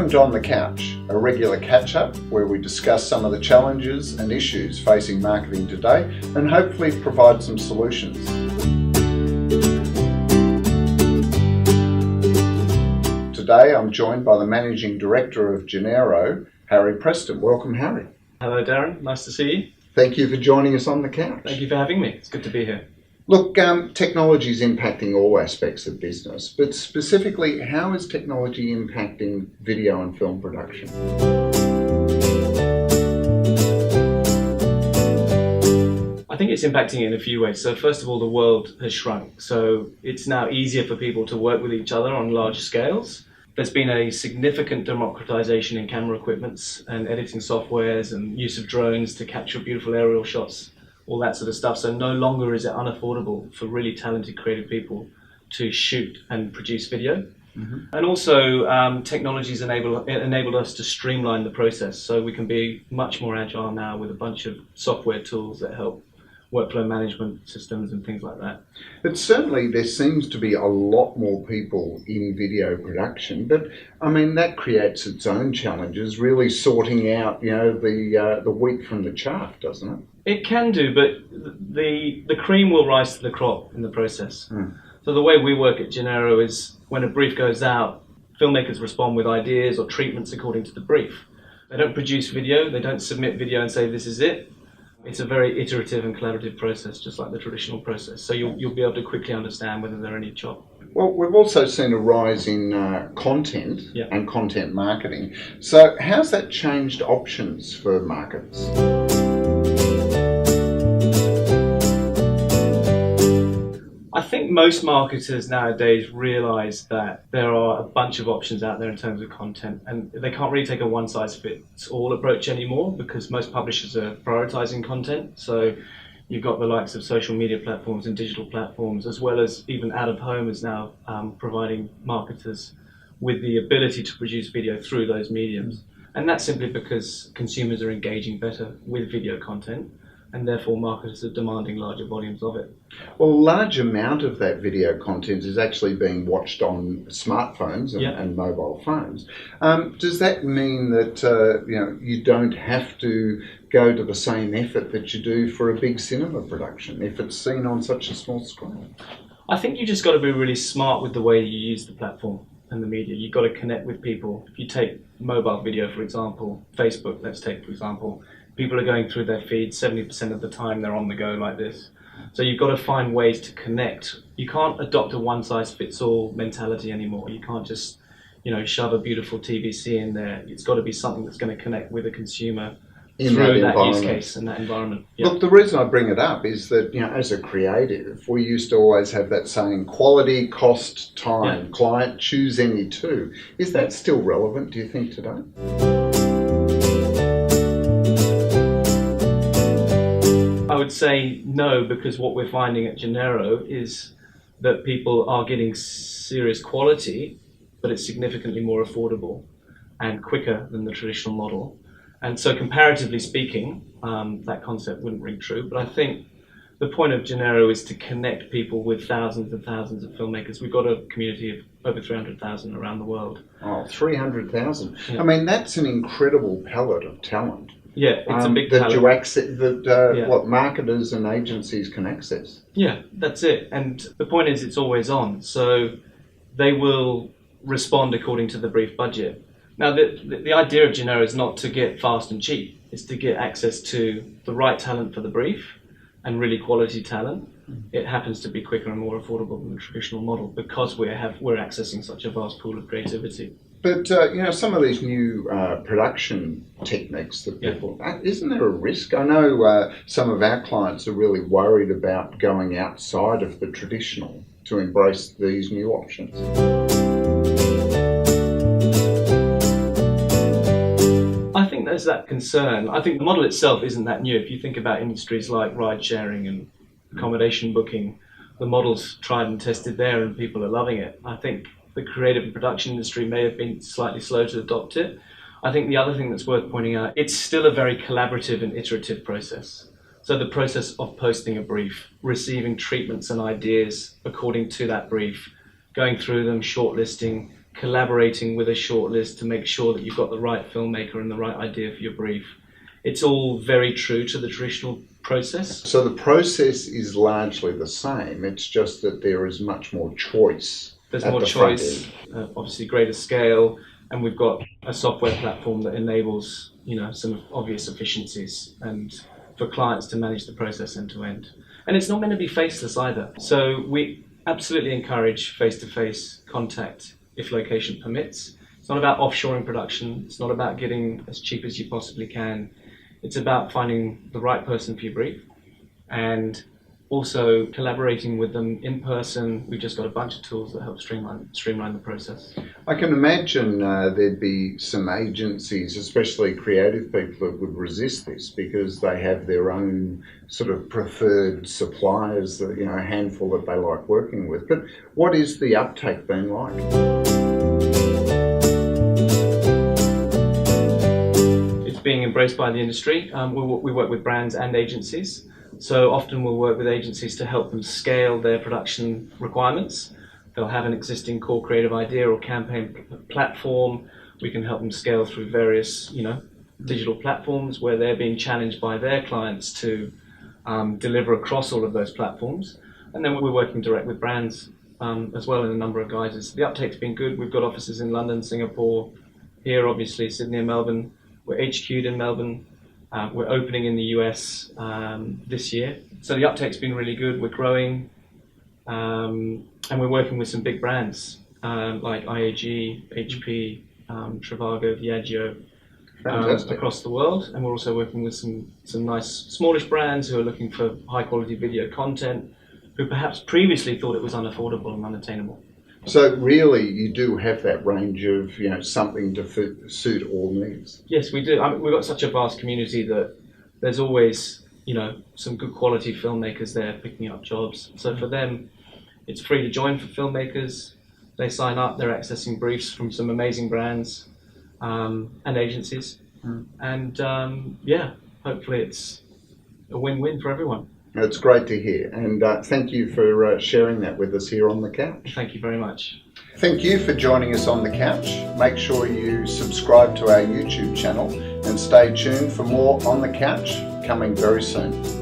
Welcome to On the Couch, a regular catch-up where we discuss some of the challenges and issues facing marketing today and hopefully provide some solutions. Today I'm joined by the Managing Director of Genero, Harry Preston. Welcome, Harry. Hello Darren, nice to see you. Thank you for joining us on the couch. Thank you for having me, it's good to be here. Look, technology is impacting all aspects of business, but specifically, how is technology impacting video and film production? I think it's impacting in a few ways. So first of all, the world has shrunk. So it's now easier for people to work with each other on large scales. There's been a significant democratization in camera equipments and editing softwares and use of drones to capture beautiful aerial shots, all that sort of stuff. So no longer is it unaffordable for really talented creative people to shoot and produce video. Mm-hmm. And also technology's enabled us to streamline the process, so we can be much more agile now with a bunch of software tools that help workflow management systems and things like that. But certainly there seems to be a lot more people in video production, but I mean that creates its own challenges, really sorting out, the wheat from the chaff, doesn't it? It can do, but the cream will rise to the crop in the process. Mm. So the way we work at Genero is when a brief goes out, filmmakers respond with ideas or treatments according to the brief. They don't produce video, they don't submit video and say this is it. It's a very iterative and collaborative process, just like the traditional process. So you'll be able to quickly understand whether there are any chop. Well, we've also seen a rise in content Yeah. and content marketing. So how's that changed options for marketers? I think most marketers nowadays realise that there are a bunch of options out there in terms of content, and they can't really take a one-size-fits-all approach anymore because most publishers are prioritising content. So you've got the likes of social media platforms and digital platforms, as well as even out-of-home is now providing marketers with the ability to produce video through those mediums. And that's simply because consumers are engaging better with video content, and therefore marketers are demanding larger volumes of it. Well, a large amount of that video content is actually being watched on smartphones and mobile phones. Does that mean that you don't have to go to the same effort that you do for a big cinema production if it's seen on such a small screen? I think you just got to be really smart with the way you use the platform and the media. You've got to connect with people. If you take mobile video, for example, Facebook, let's take for example, people are going through their feed 70% of the time they're on the go like this. So you've got to find ways to connect. You can't adopt a one-size-fits-all mentality anymore. You can't just, shove a beautiful TVC in there. It's got to be something that's going to connect with a consumer through that use case and that environment. Yeah. Look, the reason I bring it up is that, as a creative, we used to always have that saying, quality, cost, time, client, choose any two. Is that still relevant, do you think, today? I would say no, because what we're finding at Genero is that people are getting serious quality, but it's significantly more affordable and quicker than the traditional model. And so comparatively speaking, that concept wouldn't ring true. But I think the point of Genero is to connect people with thousands and thousands of filmmakers. We've got a community of over 300,000 around the world. Oh, 300,000. Yeah. I mean, that's an incredible palette of talent. Yeah, it's a big that what marketers and agencies can access. Yeah, that's it. And the point is, it's always on. So they will respond according to the brief budget. Now, the idea of Genero is not to get fast and cheap. It's to get access to the right talent for the brief and really quality talent. It happens to be quicker and more affordable than the traditional model because we're accessing such a vast pool of creativity. But, some of these new production techniques that people... Isn't there a risk? I know some of our clients are really worried about going outside of the traditional to embrace these new options. I think there's that concern. I think the model itself isn't that new. If you think about industries like ride sharing and accommodation booking, the model's tried and tested there and people are loving it. I think the creative and production industry may have been slightly slow to adopt it. I think the other thing that's worth pointing out, it's still a very collaborative and iterative process. So the process of posting a brief, receiving treatments and ideas according to that brief, going through them, shortlisting, collaborating with a shortlist to make sure that you've got the right filmmaker and the right idea for your brief. It's all very true to the traditional process. So the process is largely the same, it's just that there is much more choice. There's more choice, obviously greater scale, and we've got a software platform that enables, some obvious efficiencies and for clients to manage the process end to end. And it's not meant to be faceless either. So we absolutely encourage face-to-face contact if location permits. It's not about offshoring production. It's not about getting as cheap as you possibly can. It's about finding the right person for your brief and also collaborating with them in person. We've just got a bunch of tools that help streamline the process. I can imagine there'd be some agencies, especially creative people, that would resist this because they have their own sort of preferred suppliers, that, a handful that they like working with. But what is the uptake been like? It's being embraced by the industry. We work with brands and agencies. So often we'll work with agencies to help them scale their production requirements. They'll have an existing core creative idea or campaign platform. We can help them scale through various, digital platforms where they're being challenged by their clients to deliver across all of those platforms. And then we're working direct with brands as well in a number of guises. The uptake's been good. We've got offices in London, Singapore, here obviously, Sydney and Melbourne. We're HQ'd in Melbourne. We're opening in the US this year. So the uptake's been really good. We're growing. And we're working with some big brands like IAG, HP, Trivago, Diageo across the world. And we're also working with some nice smallish brands who are looking for high quality video content, who perhaps previously thought it was unaffordable and unattainable. So really, you do have that range of, something to suit all needs. Yes, we do. We've got such a vast community that there's always, some good quality filmmakers there picking up jobs. So for them, it's free to join for filmmakers. They sign up, they're accessing briefs from some amazing brands and agencies. And hopefully it's a win-win for everyone. It's great to hear, and thank you for sharing that with us here on The Couch. Thank you very much. Thank you for joining us on The Couch. Make sure you subscribe to our YouTube channel and stay tuned for more on The Couch coming very soon.